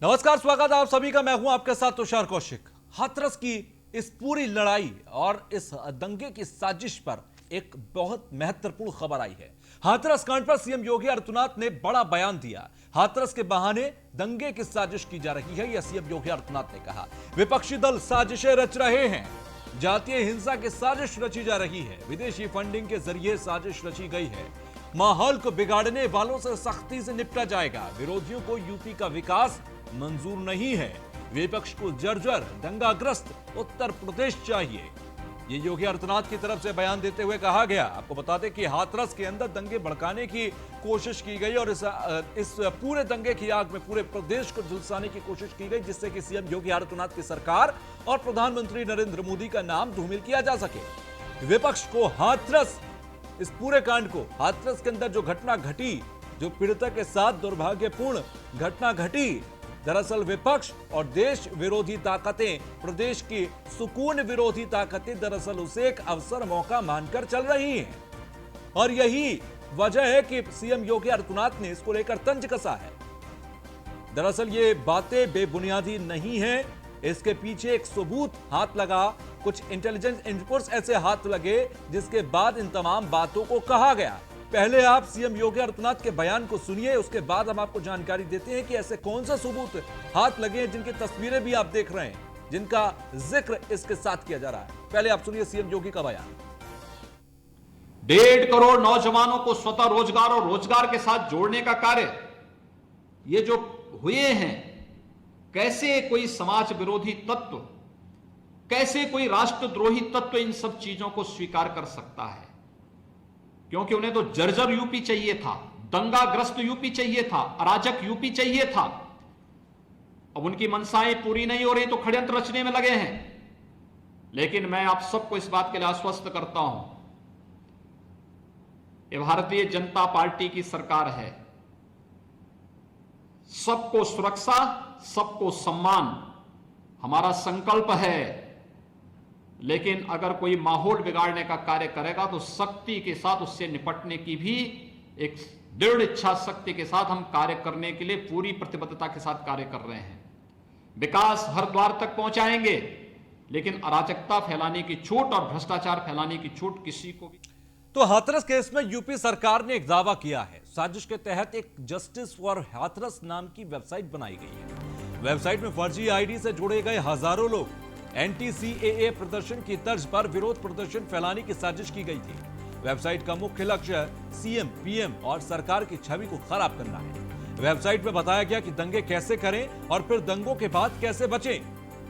नमस्कार, स्वागत है आप सभी का। मैं हूं आपके साथ तुषार कौशिक। हाथरस की इस पूरी लड़ाई और इस दंगे की साजिश पर एक बहुत महत्वपूर्ण खबर आई है। हाथरस कांड पर सीएम योगी आदित्यनाथ ने बड़ा बयान दिया। हाथरस के बहाने दंगे की साजिश की जा रही है, यह सीएम योगी आदित्यनाथ ने कहा। विपक्षी दल साजिशें रच रहे हैं, जातीय हिंसा की साजिश रची जा रही है, विदेशी फंडिंग के जरिए साजिश रची गई है, माहौल को बिगाड़ने वालों से सख्ती से निपटा जाएगा, विरोधियों को यूपी का विकास मंजूर नहीं है, विपक्ष को जर्जर दंगाग्रस्त उत्तर प्रदेश चाहिए। ये योगी आदित्यनाथ की तरफ से बयान देते हुए कहा गया। आपको बता दें कि हाथरस के अंदर दंगे भड़काने की कोशिश की गई और इस पूरे दंगे की आग में पूरे प्रदेश को झुलसाने की कोशिश की गई, जिससे कि सीएम योगी आदित्यनाथ की सरकार और प्रधानमंत्री नरेंद्र मोदी का नाम धूमिल किया जा सके। विपक्ष को हाथरस, इस पूरे कांड को, हाथरस के अंदर जो घटना घटी, जो पीड़िता के साथ दुर्भाग्यपूर्ण घटना घटी, दरअसल विपक्ष और देश विरोधी ताकतें, प्रदेश की सुकून विरोधी ताकतें दरअसल उसे एक अवसर, मौका मानकर चल रही हैं। और यही वजह है कि सीएम योगी आदित्यनाथ ने इसको लेकर तंज कसा है। दरअसल ये बातें बेबुनियादी नहीं है, इसके पीछे एक सबूत हाथ लगा, कुछ इंटेलिजेंस इनपुट्स ऐसे हाथ लगे जिसके बाद इन तमाम बातों को कहा गया। पहले आप सीएम योगी आदित्यनाथ के बयान को सुनिए, उसके बाद हम आपको जानकारी देते हैं कि ऐसे कौन से सबूत हाथ लगे हैं, जिनकी तस्वीरें भी आप देख रहे हैं, जिनका जिक्र इसके साथ किया जा रहा है। पहले आप सुनिए सीएम योगी का बयान। 1.5 करोड़ नौजवानों को स्वतः रोजगार और रोजगार के साथ जोड़ने का कार्य ये जो हुए हैं, कैसे कोई समाज विरोधी तत्व, कैसे कोई राष्ट्रद्रोही तत्व इन सब चीजों को स्वीकार कर सकता है? क्योंकि उन्हें तो जर्जर यूपी चाहिए था, दंगाग्रस्त यूपी चाहिए था, अराजक यूपी चाहिए था। अब उनकी मनसाएं पूरी नहीं हो रही तो षड्यंत्र रचने में लगे हैं। लेकिन मैं आप सबको इस बात के लिए आश्वस्त करता हूं, ये भारतीय जनता पार्टी की सरकार है। सबको सुरक्षा, सबको सम्मान हमारा संकल्प है। लेकिन अगर कोई माहौल बिगाड़ने का कार्य करेगा तो सख्ती के साथ उससे निपटने की भी एक दृढ़ इच्छा शक्ति के साथ हम कार्य करने के लिए पूरी प्रतिबद्धता के साथ कार्य कर रहे हैं। विकास हर द्वार तक पहुंचाएंगे, लेकिन अराजकता फैलाने की छूट और भ्रष्टाचार फैलाने की छूट किसी को भी। तो हाथरस केस में यूपी सरकार ने एक दावा किया है। साजिश के तहत एक जस्टिस फॉर हाथरस नाम की वेबसाइट बनाई गई है। वेबसाइट में फर्जी आईडी से जुड़े गए हजारों लोग, एंटी सीएए प्रदर्शन की तर्ज पर विरोध प्रदर्शन फैलाने की साजिश की गई थी। वेबसाइट का मुख्य लक्ष्य सीएम, पीएम और सरकार की छवि को खराब करना है। वेबसाइट में बताया गया कि दंगे कैसे करें और फिर दंगों के बाद कैसे बचें।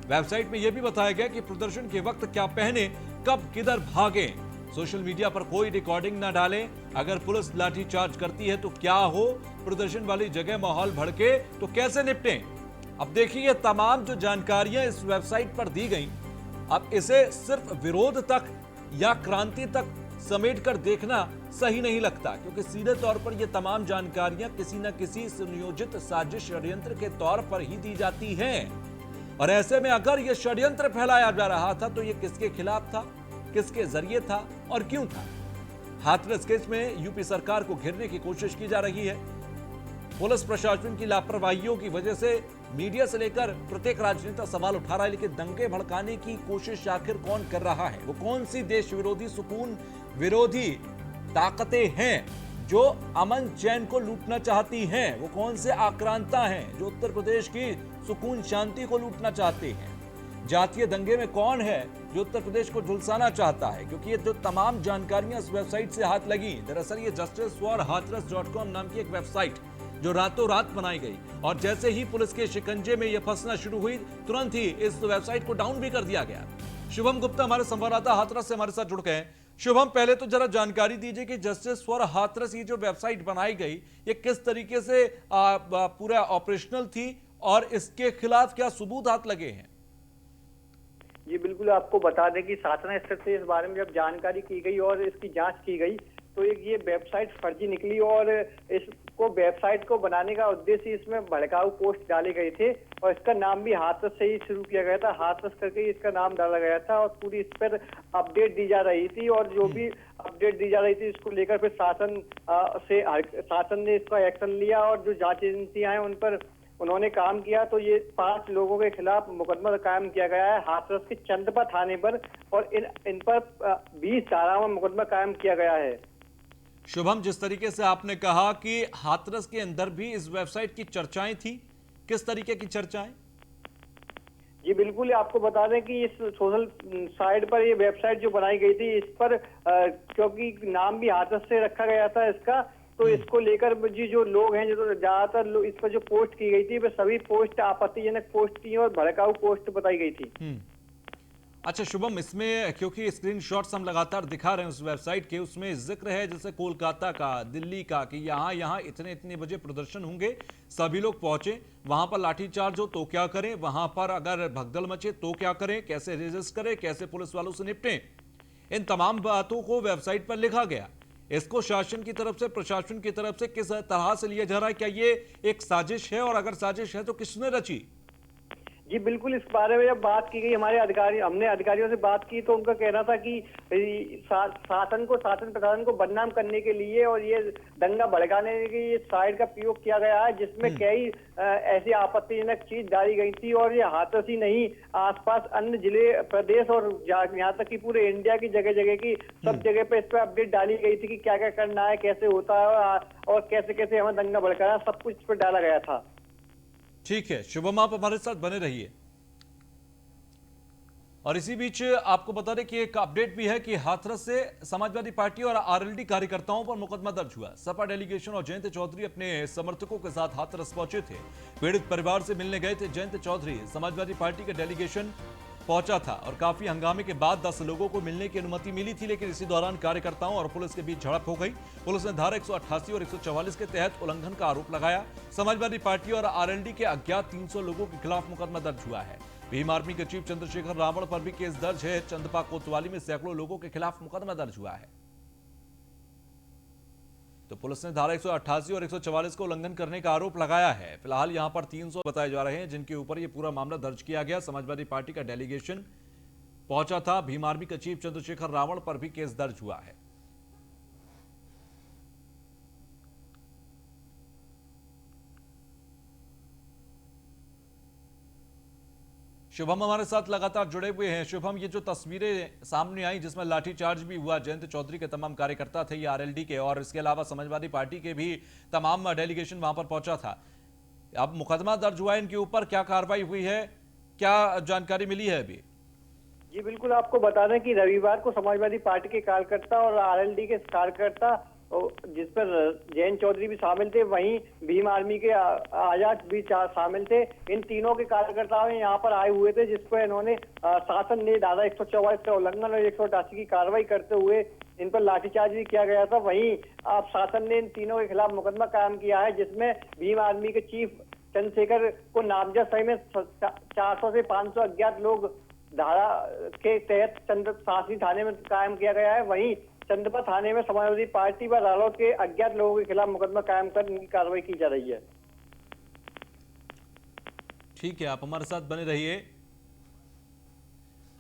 वेबसाइट में यह भी बताया गया कि प्रदर्शन के वक्त क्या पहने, कब किधर भागे, सोशल मीडिया पर कोई रिकॉर्डिंग न डालें, अगर पुलिस लाठीचार्ज करती है तो क्या हो, प्रदर्शन वाली जगह माहौल भड़के तो कैसे निपटें। अब देखिए, ये तमाम जो जानकारियां इस वेबसाइट पर दी गई, अब इसे सिर्फ विरोध तक या क्रांति तक समेट कर देखना सही नहीं लगता, क्योंकि सीधे तौर पर यह तमाम जानकारियां किसी न किसी सुनियोजित साजिश, षड्यंत्र के तौर पर ही दी जाती हैं। और ऐसे में अगर यह षड्यंत्र फैलाया जा रहा था तो यह किसके खिलाफ था, किसके जरिए था और क्यों था? हाथरस केस में यूपी सरकार को घेरने की कोशिश की जा रही है। पुलिस प्रशासन की लापरवाहियों की वजह से मीडिया से लेकर प्रत्येक राजनेता सवाल उठा रहा है, लेकिन दंगे भड़काने की कोशिश आखिर कौन कर रहा है? वो कौन सी देश विरोधी, सुकून विरोधी ताकतें हैं जो अमन चैन को लूटना चाहती हैं? वो कौन से आक्रांता हैं जो उत्तर प्रदेश की सुकून शांति को लूटना चाहते हैं? जातीय दंगे में कौन है जो उत्तर प्रदेश को झुलसाना चाहता है? क्योंकि ये जो तमाम जानकारियां इस वेबसाइट से हाथ लगी, दरअसल ये justiceforhathras.com नाम की एक वेबसाइट जो रातों रात बनाई गई, और जैसे ही पुलिस के शिकंजे में यह फंसना शुरू हुई, तुरंत ही इस वेबसाइट को डाउन भी कर दिया गया। शुभम गुप्ता हमारे संवाददाता हाथरस से हमारे साथ जुड़ गए हैं। शुभम, पहले तो जरा जानकारी दीजिए कि जस्टिस फॉर हाथरस, ये जो वेबसाइट बनाई गई, ये किस तरीके से पूरा ऑपरेशनल थी और इसके खिलाफ क्या सबूत हाथ लगे हैं? जी बिल्कुल, आपको बता दें कि शासन स्तर से इस बारे में जब जानकारी की गई और इसकी जांच की गई तो ये वेबसाइट फर्जी निकली, और इसको वेबसाइट को बनाने का उद्देश्य, इसमें भड़काऊ पोस्ट डाले गए थे और इसका नाम भी हाथरस से ही शुरू किया गया था। हाथरस करके इसका नाम डाला गया था और पूरी इस पर अपडेट दी जा रही थी, और जो भी अपडेट दी जा रही थी इसको लेकर फिर शासन ने इसका एक्शन लिया और जो जांच एजेंसियां हैं उन पर उन्होंने काम किया, तो ये 5 लोगों के खिलाफ मुकदमा कायम किया गया है हाथरस के चंदपा थाने पर, और इन पर 20 धाराओं में मुकदमा कायम किया गया है। शुभम, जिस तरीके से आपने कहा कि हाथरस के अंदर भी इस वेबसाइट की चर्चाएं थी, किस तरीके की चर्चाएं? जी बिल्कुल, आपको बता दें कि इस सोशल साइट पर ये वेबसाइट जो बनाई गई थी, इस पर क्योंकि नाम भी हाथरस से रखा गया था इसका, तो इसको लेकर जी जो लोग हैं, जो ज्यादातर इस पर जो पोस्ट की गई थी, वे सभी पोस्ट आपत्तिजनक पोस्ट थी और भड़काऊ पोस्ट बताई गई थी। अच्छा शुभम, इसमें क्योंकि स्क्रीनशॉट्स हम लगातार दिखा रहे हैं उस वेबसाइट के, उसमें जिक्र है जैसे कोलकाता का, दिल्ली का, कि यहाँ इतने इतने बजे प्रदर्शन होंगे, सभी लोग पहुंचे, वहां पर लाठीचार्ज हो तो क्या करें, वहां पर अगर भगदड़ मचे तो क्या करें, कैसे रेजिस्ट करें, कैसे पुलिस वालों से निपटें, इन तमाम बातों को वेबसाइट पर लिखा गया। इसको शासन की तरफ से, प्रशासन की तरफ से किस तरह से लिया जा रहा है? क्या ये एक साजिश है, और अगर साजिश है तो किसने रची? जी बिल्कुल, इस बारे में जब बात की गई, हमने अधिकारियों से बात की, तो उनका कहना था कि शासन प्रशासन को बदनाम करने के लिए और ये दंगा भड़काने के लिए साइट का प्रयोग किया गया है, जिसमें कई ऐसी आपत्तिजनक चीज डाली गई थी, और ये हाथरस ही नहीं, आसपास अन्य जिले, प्रदेश और यहाँ तक कि पूरे इंडिया की जगह जगह की सब जगह पे इस पर अपडेट डाली गई थी कि क्या क्या करना है, कैसे होता है और कैसे कैसे हमें दंगा भड़काना है, सब कुछ इस पर डाला गया था। ठीक है शुभम, आप हमारे साथ बने रहिए। और इसी बीच आपको बता दें कि एक अपडेट भी है कि हाथरस से समाजवादी पार्टी और आरएलडी कार्यकर्ताओं पर मुकदमा दर्ज हुआ। सपा डेलीगेशन और जयंत चौधरी अपने समर्थकों के साथ हाथरस पहुंचे थे। पीड़ित परिवार से मिलने गए थे जयंत चौधरी। समाजवादी पार्टी का डेलीगेशन पहुंचा था और काफी हंगामे के बाद 10 लोगों को मिलने की अनुमति मिली थी, लेकिन इसी दौरान कार्यकर्ताओं और पुलिस के बीच झड़प हो गई। पुलिस ने धारा 188 और 144 के तहत उल्लंघन का आरोप लगाया। समाजवादी पार्टी और आरएलडी के अज्ञात 300 लोगों के खिलाफ मुकदमा दर्ज हुआ है। भीम आर्मी के चीफ चंद्रशेखर रावण पर भी केस दर्ज है। चंदपा कोतवाली में सैकड़ों लोगों के खिलाफ मुकदमा दर्ज हुआ है। तो पुलिस ने धारा 188 और 144 को उल्लंघन करने का आरोप लगाया है। फिलहाल यहां पर 300 बताए जा रहे हैं जिनके ऊपर यह पूरा मामला दर्ज किया गया। समाजवादी पार्टी का डेलीगेशन पहुंचा था। भीम आर्मी का चीफ चंद्रशेखर रावण पर भी केस दर्ज हुआ है। शुभम हमारे साथ लगातार जुड़े हुए हैं। शुभम, ये जो तस्वीरें सामने आई जिसमें लाठीचार्ज भी हुआ, जयंत चौधरी के तमाम कार्यकर्ता थे, ये आरएलडी के और इसके अलावा समाजवादी पार्टी के भी तमाम डेलीगेशन वहां पर पहुंचा था। अब मुकदमा दर्ज हुआ है इनके ऊपर, क्या कार्रवाई हुई है, क्या जानकारी मिली है अभी? जी बिल्कुल, आपको बता दें कि रविवार को समाजवादी पार्टी के कार्यकर्ता और आरएलडी के कार्यकर्ता, जिस पर जयंत चौधरी भी शामिल थे, वहीं भीम आर्मी के आजाद भी शामिल थे, इन तीनों के कार्यकर्ताओं यहाँ पर आए हुए थे, जिस पर इन्होंने शासन ने धारा 144 का उल्लंघन और 188 की कार्रवाई करते हुए इन पर लाठीचार्ज भी किया गया था। वहीं अब शासन ने इन तीनों के खिलाफ मुकदमा कायम किया है, जिसमें भीम आर्मी के चीफ चंद्रशेखर को नामजद सही में 400 से 500 अज्ञात लोग धारा के तहत शासकीय थाने में कायम किया गया है। वहीं चंदपा थाने में समाजवादी पार्टी व रालोद के अज्ञात लोगों के खिलाफ मुकदमा कायम कर इनकी कार्रवाई की जा रही है। ठीक है, आप हमारे साथ बने रहिए।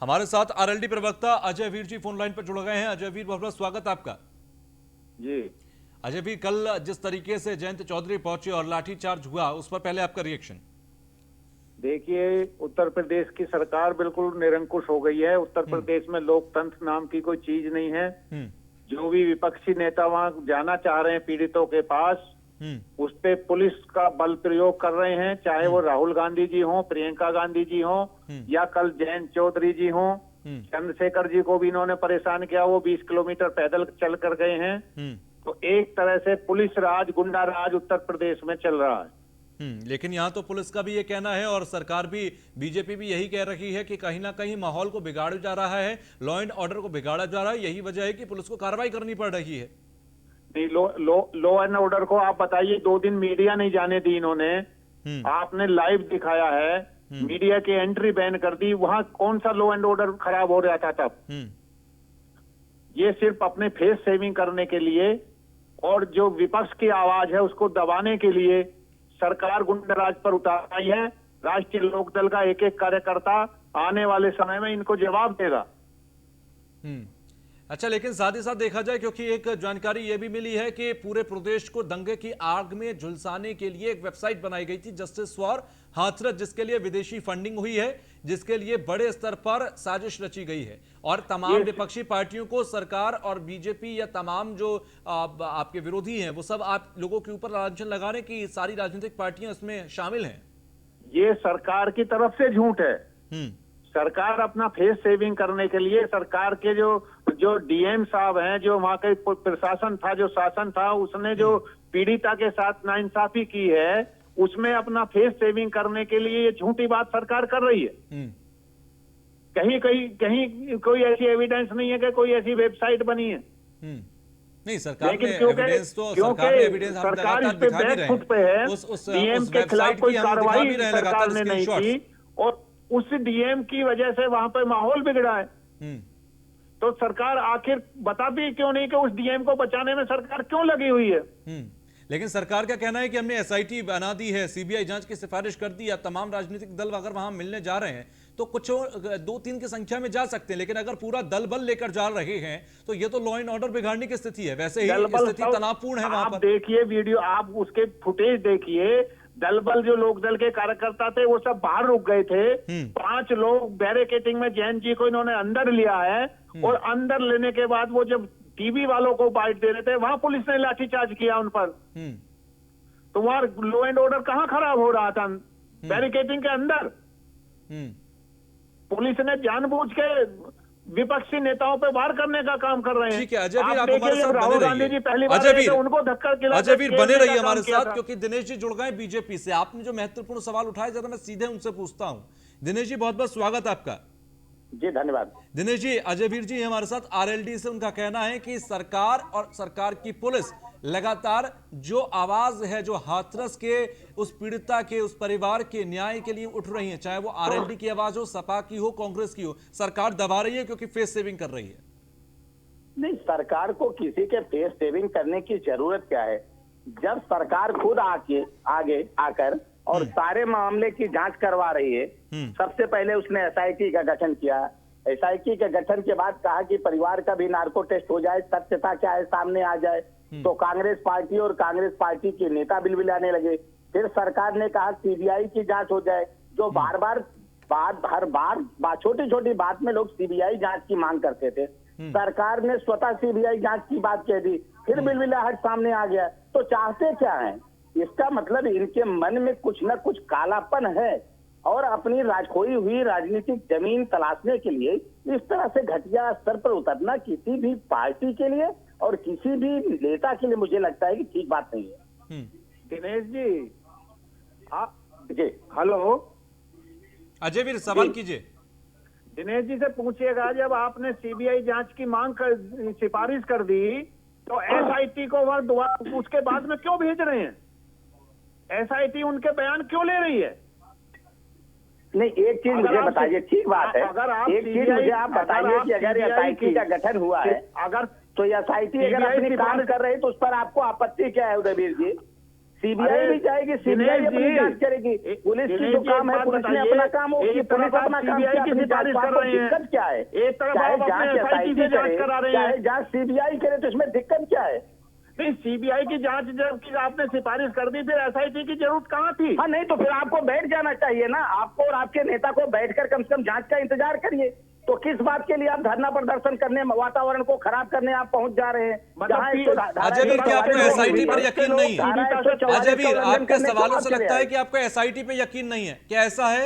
हमारे साथ आरएलडी प्रवक्ता अजय वीर जी फोन लाइन पर जुड़ गए हैं। अजय वीर, बहुत बहुत स्वागत आपका। जी अजय वीर, कल जिस तरीके से जयंत चौधरी पहुंचे और लाठीचार्ज हुआ, उस पर पहले आपका रिएक्शन। देखिए, उत्तर प्रदेश की सरकार बिल्कुल निरंकुश हो गई है। उत्तर प्रदेश में लोकतंत्र नाम की कोई चीज नहीं है। जो भी विपक्षी नेता वहां जाना चाह रहे हैं पीड़ितों के पास, उस पे पुलिस का बल प्रयोग कर रहे हैं, चाहे वो राहुल गांधी जी हों, प्रियंका गांधी जी हों, या कल जयंत चौधरी जी हों। चंद्रशेखर जी को भी इन्होंने परेशान किया, वो 20 किलोमीटर पैदल चल कर गए हैं। तो एक तरह से पुलिस राज, गुंडा राज उत्तर प्रदेश में चल रहा है। लेकिन यहाँ तो पुलिस का भी ये कहना है और सरकार भी, बीजेपी भी यही कह रही है कि कहीं ना कहीं माहौल को बिगाड़ा जा रहा है, लॉ एंड ऑर्डर को बिगाड़ा जा रहा है, यही वजह है कि पुलिस को कार्रवाई करनी पड़ रही है। नहीं, लॉ एंड ऑर्डर को आप बताइए, 2 दिन मीडिया नहीं जाने दी इन्होंने। आपने लाइव दिखाया है, मीडिया की एंट्री बैन कर दी। वहां कौन सा लॉ एंड ऑर्डर खराब हो रहा था तब? ये सिर्फ अपने फेस सेविंग करने के लिए और जो विपक्ष की आवाज है उसको दबाने के लिए सरकार गुंडाराज पर उतार आई है। राष्ट्रीय लोकदल का एक एक कार्यकर्ता आने वाले समय में इनको जवाब देगा। अच्छा, लेकिन साथ ही साथ देखा जाए, क्योंकि एक जानकारी यह भी मिली है कि पूरे प्रदेश को दंगे की आग में झुलसाने के लिए एक वेबसाइट बनाई गई थी, जस्टिस फॉर हाथरस, जिसके लिए विदेशी फंडिंग हुई है, जिसके लिए बड़े स्तर पर साजिश रची गई है और तमाम विपक्षी पार्टियों को सरकार और बीजेपी या तमाम जो आपके विरोधी हैं वो सब आप लोगों के ऊपर लांछन लगा रहे हैं कि सारी राजनीतिक पार्टियां इसमें शामिल हैं। ये सरकार की तरफ से झूठ है। सरकार अपना फेस सेविंग करने के लिए, सरकार के जो डीएम साहब हैं, जो वहां के प्रशासन था, जो शासन था, उसने जो पीड़िता के साथ नाइंसाफी की है, उसमें अपना फेस सेविंग करने के लिए ये झूठी बात सरकार कर रही है। कहीं कोई ऐसी एविडेंस नहीं है कि कोई ऐसी वेबसाइट बनी है। नहीं, सरकार लेकिन ने एविडेंस तो सरकार इस पे बैक फुट पे है। डीएम के खिलाफ कोई कार्रवाई सरकार ने नहीं की और उस डीएम की वजह से वहां पर माहौल बिगड़ा है। तो सरकार आखिर बताती क्यों नहीं कि उस डीएम को बचाने में सरकार क्यों लगी हुई है। लेकिन सरकार का कहना है कि हमने एसआईटी बना दी है, सीबीआई जांच की सिफारिश कर दी है। तमाम राजनीतिक दल अगर वहां मिलने जा रहे हैं तो कुछ 2-3 की संख्या में जा सकते हैं, लेकिन अगर पूरा दल बल लेकर जा रहे हैं तो ये तो लॉ एंड ऑर्डर बिगाड़ने की स्थिति है। वैसे ही स्थिति तनावपूर्ण है वहां पर। देखिए वीडियो, आप उसके फुटेज देखिए। दल बल जो लोक दल के कार्यकर्ता थे वो सब बाहर रुक गए थे। 5 लोग बैरिकेटिंग में जैन जी को इन्होंने अंदर लिया है और अंदर लेने के बाद वो जब टीवी वालों को बाइट दे रहे थे, वहां पुलिस ने लाठीचार्ज किया उन पर। तो वहां लॉ एंड ऑर्डर कहां खराब हो रहा था? बैरिकेटिंग के अंदर पुलिस ने जानबूझ के विपक्षी नेताओं पे वार करने का काम कर रहे हैं। ठीक है अजय वीर, आप हमारे साथ बने रहिए। उनको धक्का खिला, अजय वीर बने रहिए हमारे साथ, क्योंकि दिनेश जी जुड़ गए बीजेपी से। आपने जो महत्वपूर्ण सवाल उठाए, जरा मैं सीधे उनसे पूछता हूं। दिनेश जी, बहुत बहुत स्वागत आपका। जी धन्यवाद। दिनेश जी, अजय वीर जी हमारे साथ आरएलडी से। उनका कहना है कि सरकार और सरकार की पुलिस लगातार जो आवाज है, जो हाथरस के उस पीड़िता के, उस परिवार के न्याय के लिए उठ रही है, चाहे वो आरएलडी की आवाज हो, सपा की हो, कांग्रेस की हो, सरकार दबा रही है क्योंकि फेस सेविंग कर रही है। नहीं, सरकार को किसी के फेस सेविंग करने की जरूरत क्या है? जब सरकार खुद आगे आकर और सारे मामले की जांच करवा रही है। सबसे पहले उसने एसआईटी का गठन किया। एसआईटी के गठन के बाद कहा कि परिवार का भी नार्को टेस्ट हो जाए, सत्यता क्या है सामने आ जाए। तो कांग्रेस पार्टी और कांग्रेस पार्टी के नेता बिलबिलाने लगे। फिर सरकार ने कहा सीबीआई की जांच हो जाए। जो हर बार छोटी छोटी बात में लोग सीबीआई जांच की मांग करते थे, सरकार ने स्वतः सीबीआई जांच की बात कह दी। फिर बिलबिलाहट सामने आ गया। तो चाहते क्या है? इसका मतलब इनके मन में कुछ न कुछ कालापन है और अपनी खोई हुई राजनीतिक जमीन तलाशने के लिए इस तरह से घटिया स्तर पर उतरना किसी भी पार्टी के लिए और किसी भी नेता के लिए मुझे लगता है कि ठीक बात नहीं है। दिनेश जी, आप जी हेलो, अजय वीर सवाल कीजिए। दिनेश जी से पूछिएगा, जब आपने सीबीआई जांच की सिफारिश कर दी तो एसआईटी को उसके बाद में क्यों भेज रहे हैं? एसआईटी उनके बयान क्यों ले रही है? नहीं, एक चीज मुझे बताइए, ठीक बात है, एक चीज मुझे आप बताइए कि अगर एसआईटी का गठन हुआ है, अगर तो एसआईटी अगर अपनी काम कर रही है तो उस पर आपको आपत्ति क्या है उदयवीर जी? सीबीआई भी जाएगी, सीबीआई अपनी जांच करेगी। पुलिस की जो काम है, पुलिस ने अपना काम हो, पुलिस अपना काम दिक्कत क्या है? चाहे जांच एसआईटी करे, चाहे जांच सीबीआई करे, तो इसमें दिक्कत क्या है? नहीं, सीबीआई की जांच जब आपने सिफारिश कर दी, फिर एसआईटी की जरूरत कहाँ थी? हाँ, नहीं तो फिर आपको बैठ जाना चाहिए ना। आपको और आपके नेता को बैठकर कम से कम जांच का इंतजार करिए। तो किस बात के लिए आप धरना प्रदर्शन करने, वातावरण को खराब करने आप पहुंच जा रहे हैं? अजय वीर, क्या आपको एसआईटी पर यकीन नहीं है? अजय वीर, आपके सवालों से लगता है कि आपको एसआईटी पे यकीन नहीं है, क्या ऐसा है?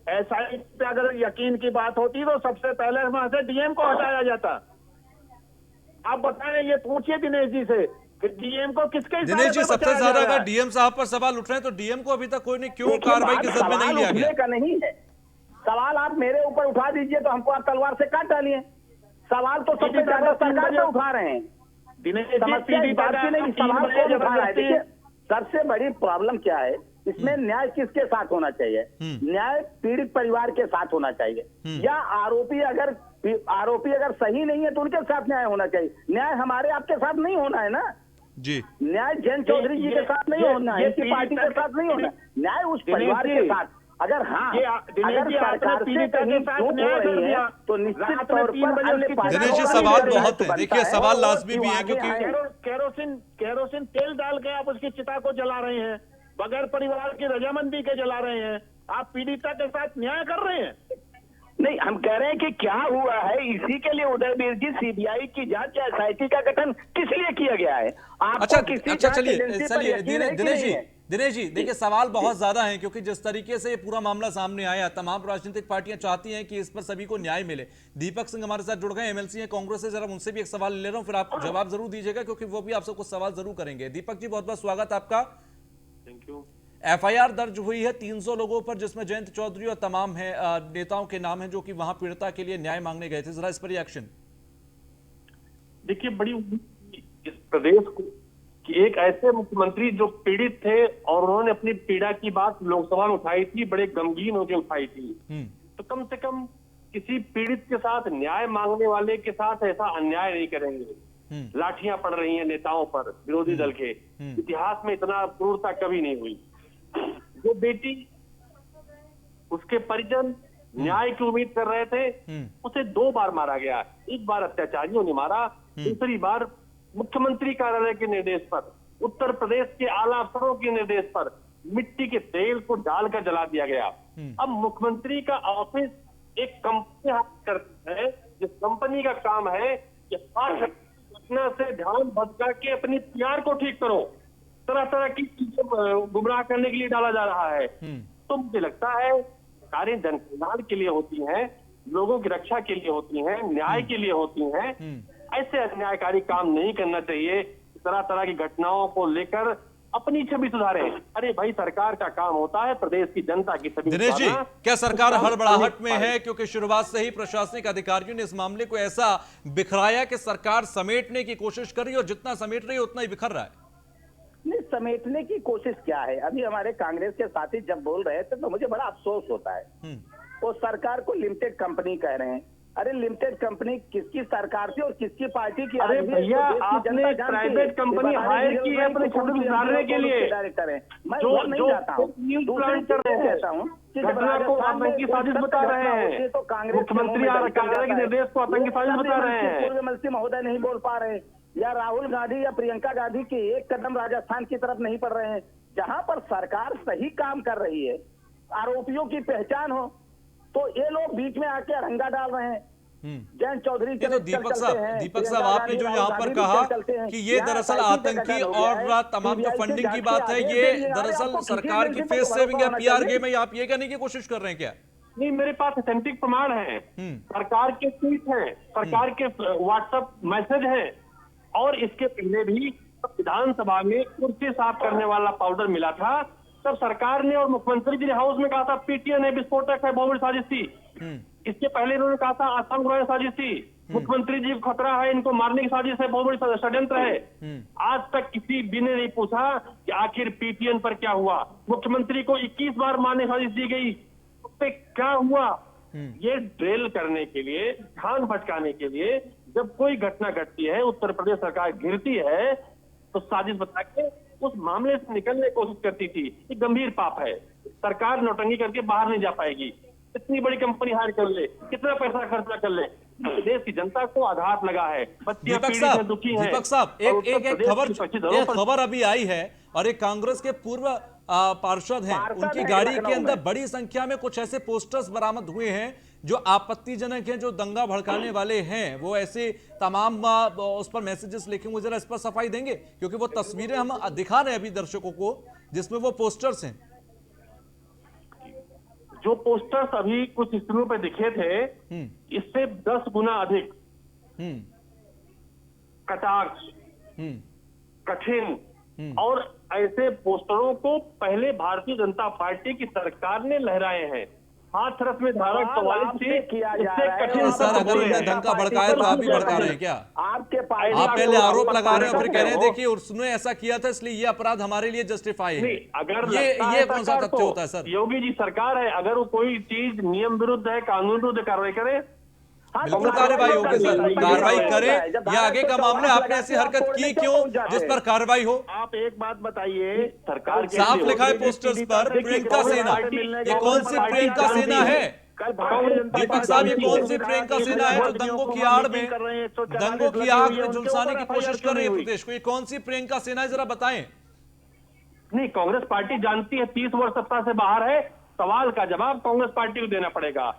एसआईटी पे अगर यकीन की बात होती तो सबसे पहले वहां से डीएम को हटाया जाता। आप बताएं, ये पूछिए दिनेश जी से कि डीएम को किसके? दिनेश जी, सबसे ज्यादा अगर डीएम साहब पर सवाल उठ रहे हैं तो डीएम को अभी तक कोई नहीं, क्यों कार्रवाई की जद में नहीं लिया गया? का नहीं है सवाल, आप मेरे ऊपर उठा दीजिए तो हमको आप तलवार से काट डालिए। सवाल तो सबसे ज्यादा सरकार पे उठा रहे हैं। समस्या इस बात की नहीं, सवाल कौन उठा रहा है? देखिए, सबसे बड़ी प्रॉब्लम क्या है इसमें? न्याय किसके साथ होना चाहिए? न्याय पीड़ित परिवार के साथ होना चाहिए, या आरोपी अगर सही नहीं है तो उनके साथ न्याय होना चाहिए। न्याय हमारे आपके साथ नहीं होना है ना जी। न्याय जैन चौधरी जी के साथ नहीं होना है, इनकी पार्टी के साथ नहीं होना, न्याय उस परिवार के साथ। अगर दिनेश अगर जी, आपने सरकार से पीड़िता के कहीं साथ चूक हो न्याय कर रही है दिया। तो निश्चित रात में तौर 3 पर बजे अन्य उसकी पार्टियों दिनेश जी, का सवाल भी बहुत है। बनता देखिए, है सवाल और लाजमी भी है, आगे क्योंकि आए। केरोसिन तेल डाल के आप उसकी चिता को जला रहे हैं, बगैर परिवार की रजामंदी के जला रहे हैं। आप पीड़िता के साथ न्याय कर रहे हैं। नहीं, हम कह रहे हैं कि क्या हुआ है, इसी के लिए उदयवीर जी सीबीआई की जांच या एसआईटी का गठन किस लिए किया गया है? आपको अच्छा किसी अच्छा, जांच चलिए एजेंसी पर चलिए यकीन है कि दिनेश नहीं जी, है? दिनेश जी, देखिए सवाल बहुत ज्यादा है, क्योंकि जिस तरीके से ये पूरा मामला सामने आया, तमाम राजनीतिक पार्टियां चाहती हैं कि इस पर सभी को न्याय मिले। दीपक सिंह हमारे साथ जुड़ गए, एमएलसी हैं कांग्रेस से। जरा उनसे भी एक सवाल ले रहा हूं, फिर आप जवाब जरूर दीजिएगा, क्योंकि वो भी आपसे कुछ सवाल जरूर करेंगे। दीपक जी, बहुत बहुत स्वागत आपका। Thank you. एफआईआर दर्ज हुई है 300 लोगों पर, जिसमें जयंत चौधरी और तमाम है नेताओं के नाम हैं जो कि वहां पीड़िता के लिए न्याय मांगने गए थे। जरा इस पर रिएक्शन। देखिए, बड़ी इस प्रदेश को कि एक ऐसे मुख्यमंत्री जो पीड़ित थे और उन्होंने अपनी पीड़ा की बात लोकसभा में उठाई थी, बड़े गमगीन होकर उठाई थी। तो कम से कम किसी पीड़ित के साथ, न्याय मांगने वाले के साथ ऐसा अन्याय नहीं करेंगे। लाठियां पड़ रही हैं नेताओं पर, विरोधी दल के। इतिहास में इतना क्रूरता कभी नहीं हुई। जो बेटी, उसके परिजन न्याय की उम्मीद कर रहे थे, उसे 2 बार मारा गया। एक बार अत्याचारियों ने मारा, दूसरी बार मुख्यमंत्री कार्यालय के निर्देश पर, उत्तर प्रदेश के आला अफसरों के निर्देश पर मिट्टी के तेल को डालकर जला दिया गया। अब मुख्यमंत्री का ऑफिस एक कंपनी करता है, जिस कंपनी का काम है कि हर घटना से ध्यान भटका के अपनी पीआर को ठीक करो, तरह तरह की चीजों गुमराह करने के लिए डाला जा रहा है। तो मुझे लगता है कार्य जन कल्याण के लिए होती हैं, लोगों की रक्षा के लिए होती हैं, न्याय के लिए होती हैं। ऐसे अन्यायकारी काम नहीं करना चाहिए। तरह तरह की घटनाओं को लेकर अपनी छवि सुधारे। अरे भाई, सरकार का काम होता है प्रदेश की जनता की छवि दिनेश जी, सुधारना। क्या सरकार हड़बड़ाहट में है? क्योंकि शुरुआत से ही प्रशासनिक अधिकारियों ने इस मामले को ऐसा बिखराया कि सरकार समेटने की कोशिश कर रही है, और जितना समेट रही है उतना ही बिखर रहा है। नहीं, समेटने की कोशिश क्या है? अभी हमारे कांग्रेस के साथी जब बोल रहे थे तो मुझे बड़ा अफसोस होता है। वो सरकार को लिमिटेड कंपनी कह रहे हैं। अरे लिमिटेड कंपनी किसकी सरकार थी और किसकी पार्टी की? अरे भैया, आपने प्राइवेट कंपनी हायर की है अपने छवि सुधारने के लिए। डायरेक्टर है, मैं जो नहीं जाता हूँ, प्लान कर रहे हैं, घटना को आतंकी साजिश बता रहे हैं। तो कांग्रेस मुख्यमंत्री कार्यालय के निर्देश को आतंकी साजिश बता रहे हैं। पूर्व महोदय नहीं बोल पा रहे, या राहुल गांधी या प्रियंका गांधी के एक कदम राजस्थान की तरफ नहीं बढ़ रहे हैं। जहां पर सरकार सही काम कर रही है, आरोपियों की पहचान हो, तो ये लोग बीच में आके अरंगा डाल रहे हैं। जयंत चौधरी ये तो दीपक साहब आपने जो यहाँ पर कहा कि ये दरअसल आतंकी और तमाम जो फंडिंग की बात है, ये दरअसल सरकार की फेस सेविंग या पीआर गेम है, आप ये कहने की कोशिश कर रहे हैं क्या? नहीं, मेरे पास ऑथेंटिक प्रमाण है। सरकार के ट्वीट हैं, सरकार के व्हाट्सएप मैसेज हैं, और इसके पहले भी विधानसभा में कुर्सी साफ करने वाला पाउडर मिला था, तब सरकार ने और मुख्यमंत्री जी ने हाउस में कहा था पीटीएन है, विस्फोटक है, बहुत बड़ी साजिश थी। इसके पहले इन्होंने कहा था आसाम ग्रहण साजिश थी, मुख्यमंत्री जी को खतरा है, इनको मारने की साजिश है, बहुत बड़ी षड्यंत्र है। आज तक किसी भी ने नहीं पूछा कि आखिर पीटीएन पर क्या हुआ। मुख्यमंत्री को 21 बार मारने की साजिश दी गई, उस पर क्या हुआ? ये ड्रिल करने के लिए, ध्यान भटकाने के लिए, जब कोई घटना घटती है, उत्तर प्रदेश सरकार गिरती है, तो साजिश बता के उस मामले से निकलने की कोशिश करती थी। ये गंभीर पाप है। सरकार नौटंकी करके बाहर नहीं जा पाएगी। इतनी बड़ी कंपनी हायर कर ले, कितना पैसा खर्चा कर ले, देश की जनता को आघात लगा है। दीपक साहब, एक खबर अभी आई है, और एक कांग्रेस के पूर्व पार्षद हैं, उनकी गाड़ी के अंदर बड़ी संख्या में कुछ ऐसे पोस्टर्स बरामद हुए हैं जो आपत्तिजनक हैं, जो दंगा भड़काने वाले हैं। वो ऐसे तमाम उस पर मैसेजेस लिखे हुए, जरा इस पर सफाई देंगे? क्योंकि वो तस्वीरें हम दिखा रहे हैं अभी दर्शकों को, जिसमें वो पोस्टर्स हैं। जो पोस्टर्स अभी कुछ स्क्रीनों पे दिखे थे, इससे 10 गुना अधिक कटाक्ष, कठिन और ऐसे पोस्टरों को पहले भारतीय जनता पार्टी की सरकार ने लहराए हैं। हाथरस में धारा 44 से इससे कठिन सर, अगर उन्होंने दंगा भड़काया तो आप भी भड़का रहे हैं क्या? आपके आप पहले आरोप लगा रहे हैं, फिर कह रहे हैं देखिए उसने ऐसा किया था इसलिए ये अपराध हमारे लिए जस्टिफाई है। अगर ये कौन सा तथ्य होता है सर? योगी जी सरकार है, अगर वो कोई चीज नियम विरुद्ध है, कानून विरुद्ध कार्रवाई करे, हाँ, बिल्कुल तो कार्रवाई होगी सर, कार्रवाई करें जब या आगे का मामला आपने ऐसी हरकत की क्यों जिस पर कार्रवाई हो? आप एक बात बताइए, सरकार साफ लिखा है पोस्टर्स पर प्रियंका सेना। ये कौन सी प्रियंका सेना है? कल भारतीय जनता दीपक साहब, ये कौन सी प्रियंका सेना है जो दंगों की आड़ में, दंगों की आग में झुलसाने की कोशिश कर रही है प्रदेश को? ये कौन सी प्रियंका सेना है, जरा बताएं। नहीं, कांग्रेस पार्टी जानती है 30 वर्ष सत्ता से बाहर है, सवाल का जवाब कांग्रेस पार्टी को देना पड़ेगा।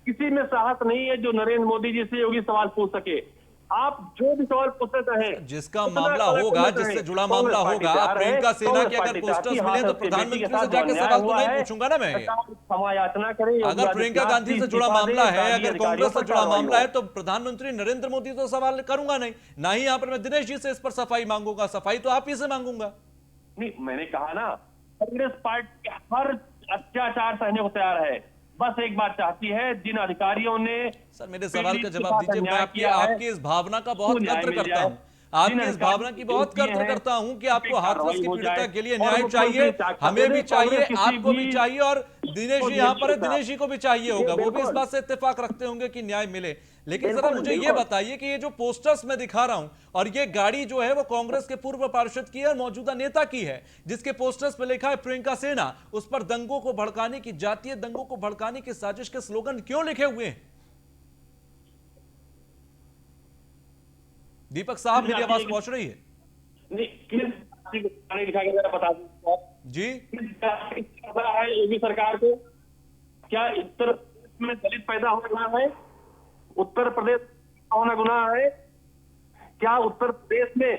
किसी में साहस नहीं है जो नरेंद्र मोदी जी से योगी सवाल पूछ सके। आप जो भी सवाल पूछते हैं, जिसका मामला होगा, जिससे जुड़ा मामला होगा, प्रियंका सेना के अगर पोस्टर्स मिले तो प्रधानमंत्री से जाके सवाल तो नहीं पूछूंगा ना मैं। क्षमा याचना करें। अगर प्रियंका गांधी से जुड़ा मामला है, अगर कांग्रेस से जुड़ा मामला है, तो प्रधानमंत्री नरेंद्र मोदी तो सवाल करूंगा नहीं, ना ही यहां पर मैं दिनेश जी से इस पर सफाई मांगूंगा, सफाई तो आप ही से मांगूंगा। नहीं, मैंने कहा ना, कांग्रेस पार्टी हर अत्याचार सहने को तैयार है, बस एक बात चाहती है, जिन अधिकारियों ने सर मेरे सवाल का जवाब दीजिए। मैं आपकी इस भावना का बहुत कद्र करता हूं, आपकी इस भावना की बहुत कद्र करता हूं कि आपको हाथरस की पीड़िता के लिए न्याय चाहिए, हमें भी चाहिए, आपको भी चाहिए, और दिनेश जी यहाँ पर है, दिनेश जी को भी चाहिए होगा, वो भी इस बात से इत्तेफाक रखते होंगे कि न्याय मिले। लेकिन जरा मुझे ये बताइए कि ये जो पोस्टर्स मैं दिखा रहा हूं, और ये गाड़ी जो है वो कांग्रेस के पूर्व पार्षद की है और मौजूदा नेता की है, जिसके पोस्टर्स पे लिखा है प्रियंका सेना, उस पर दंगों को भड़काने की, जातीय दंगों को भड़काने की साजिश के स्लोगन क्यों लिखे हुए हैं? दीपक साहब, मेरी आवाज पहुंच रही है? नहीं, लिखा गया बता दूं जी। है योगी सरकार को, क्या उत्तर प्रदेश में दलित पैदा होना है? उत्तर प्रदेश होना गुनाह है क्या? उत्तर प्रदेश में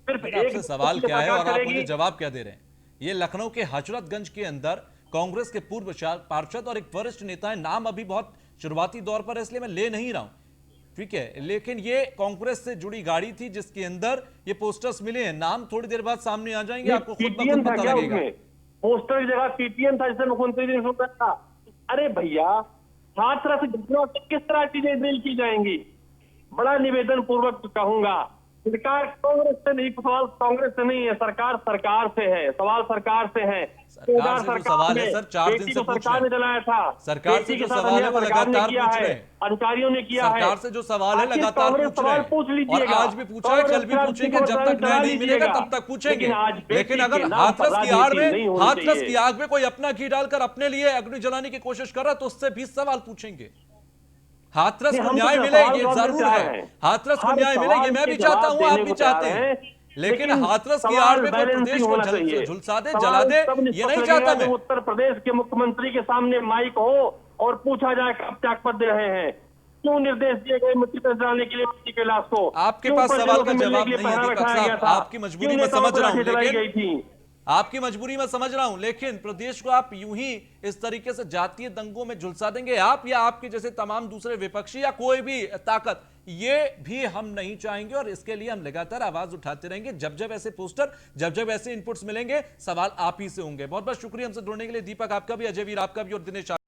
सिर्फ आपसे सवाल क्या है और आप मुझे जवाब क्या दे रहे हैं? ये लखनऊ के हजरतगंज के अंदर कांग्रेस के पूर्व पार्षद और एक वरिष्ठ नेता है, नाम अभी बहुत शुरुआती दौर पर है इसलिए मैं ले नहीं रहा हूं, ठीक है, लेकिन ये कांग्रेस से जुड़ी गाड़ी थी जिसके अंदर ये पोस्टर्स मिले हैं, नाम थोड़ी देर बाद सामने आ जाएंगे, आपको खुद ब खुद पता लगेगा। पोस्टर की जगह पीटीएम था जिससे मुख्यमंत्री ने शुरू करा। अरे भैया, हाथरस घटना से किस तरह चीजें ड्रिल की जाएंगी? बड़ा निवेदन पूर्वक कहूंगा, सरकार कांग्रेस से नहीं, सवाल कांग्रेस से नहीं है, सरकार सरकार से है, सवाल सरकार से है। सरकार से जो सवाल है सर, 4 दिन से सरकार ने चलाया था, सरकार से जो सवाल है वो लगातार पूछ रहे हैं, अधिकारियों ने किया है, सरकार से जो सवाल है लगातार पूछ रहे हैं, और आज भी पूछा है, कल भी पूछेंगे, जब तक न्याय नहीं मिलेगा तब तक पूछेंगे। लेकिन अगर हाथरस की आड़ में, हाथरस की आग में कोई अपना घी डालकर अपने लिए अग्नि जलाने की कोशिश कर रहा है तो उससे भी सवाल पूछेंगे। हाथरस को न्याय मिले ये जरूर है, हाथरस को न्याय मिले ये मैं भी चाहता हूं, आप भी चाहते हैं, लेकिन हाथरस की आड़ में कोई प्रदेश को झुलसा दे, जला दे, ये नहीं चाहता मैं। उत्तर प्रदेश के मुख्यमंत्री के सामने माइक हो और पूछा जाए कब त्यागपत्र दे रहे हैं, क्यों निर्देश दिए गए मिट्टी पर जलाने के लिए मिट्टी के लाश को? आपके पास सवाल का जवाब नहीं है दीपक साहब, आपकी मजबूरी मैं समझ रहा हूं, लेकिन आपकी मजबूरी मैं समझ रहा हूं, लेकिन प्रदेश को आप यूं ही इस तरीके से जातीय दंगों में झुलसा देंगे आप या आपके जैसे तमाम दूसरे विपक्षी या कोई भी ताकत, ये भी हम नहीं चाहेंगे और इसके लिए हम लगातार आवाज उठाते रहेंगे। जब जब ऐसे पोस्टर, जब जब ऐसे इनपुट्स मिलेंगे, सवाल आप ही से होंगे। बहुत बहुत शुक्रिया हमसे जुड़ने के लिए दीपक, आपका भी, अजय वीर आपका भी, और दिनेश।